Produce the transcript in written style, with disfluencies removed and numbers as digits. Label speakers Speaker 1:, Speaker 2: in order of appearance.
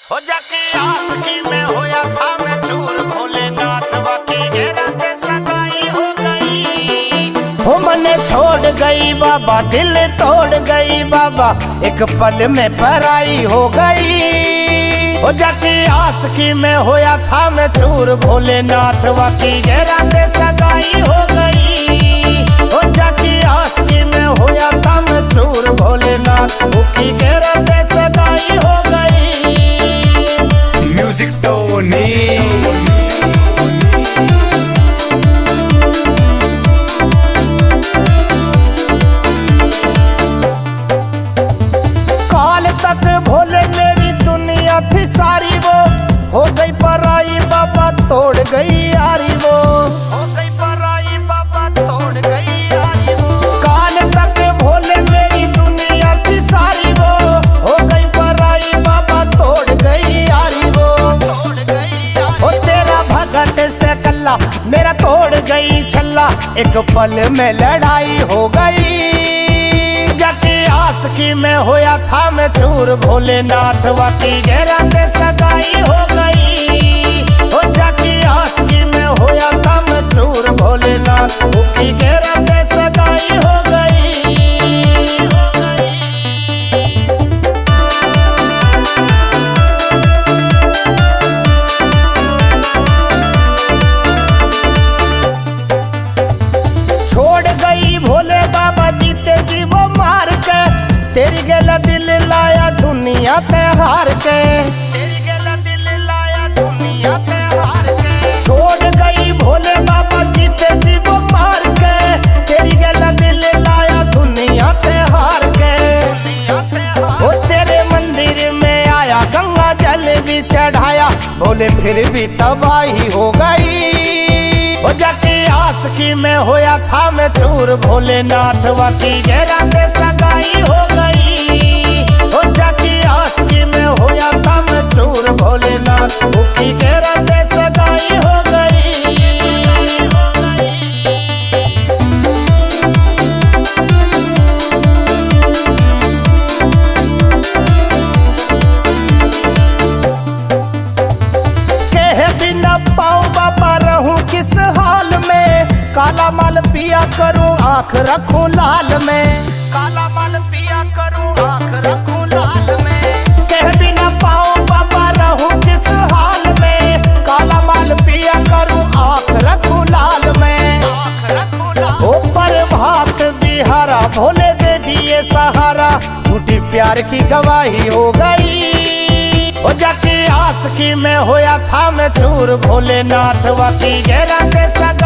Speaker 1: हो जाके आसकी में होया था मैं चूर, भोलेनाथ वाकी घेरा पे सगाई हो गई। हो मने छोड़ गई बाबा, दिल तोड़ गई बाबा, एक पल में पराई हो गई। हो जाके आसकी में होया था मैं चूर, भोलेनाथ वाकी घेरा पे सगाई हो गई। हो जाके आसकी में होया था मैं चूर, भोलेनाथ वाकी घेरा पे सगाई हो गई।
Speaker 2: म्यूजिक टोनी
Speaker 1: काल तक भोले मेरी दुनिया थी सारी, वो हो गई पराई बाबा, तोड़ गई यारी वो हो गई पराई बाबा, तोड़ गई यारी वो। काल तक भोले मेरी दुनिया थी सारी, वो हो गई पराई बाबा, तोड़ गई यारी वो तोड़ गई यारी। हो तेरा भगत से कल्ला मेरा तोड़ गई छल्ला, एक पल में लड़ाई हो गई। जाके आसकी में होया था मैं चूर, भोलेनाथ वाकी घेरा पे सगाई हो गई। हो जाके आसकी में होया था मैं चूर, भोलेनाथ वाकी घेरा पे सगाई हो गई। छोड़ गई भोले बाबा जीते जी वो मार के, तेरी गला दिल लाया दुनिया पे हार के, तेरी गला दिल लाया दुनिया पे हार के। छोड़ गई भोले बाबा जीते जी वो मार के, तेरी गला दिल लाया दुनिया पे हार के। वो तेरे मंदिर में आया, गंगा जल भी चढ़ाया, भोले फिर भी तबाही हो गई। हो जाके आसकी में होया था मैं चूर, भोलेनाथ वाकी घेरा पे सगाई हो गई। हो जाके आसकी में होया था मैं चूर, भोलेनाथ वाकी घेरा पे सगाई हो गई। कहे बिना पाऊं बाबा रहूं किस हाल में, काला माल पिया करूं आंख रखूं लाल में, काला माल पिया करूं आंख रखूं लाल में। कह बिना पाऊं बाबा रहूं किस हाल में, काला माल पिया करूं आंख रखूं लाल में, आंख रखूं लाल। ऊपर भात बिहारा भोले दे दिए सहारा, झूठी प्यार की गवाही हो गई। हो जाके आसकी में होया था मैं चूर, भोलेनाथ वाकी घेरा पे सगाई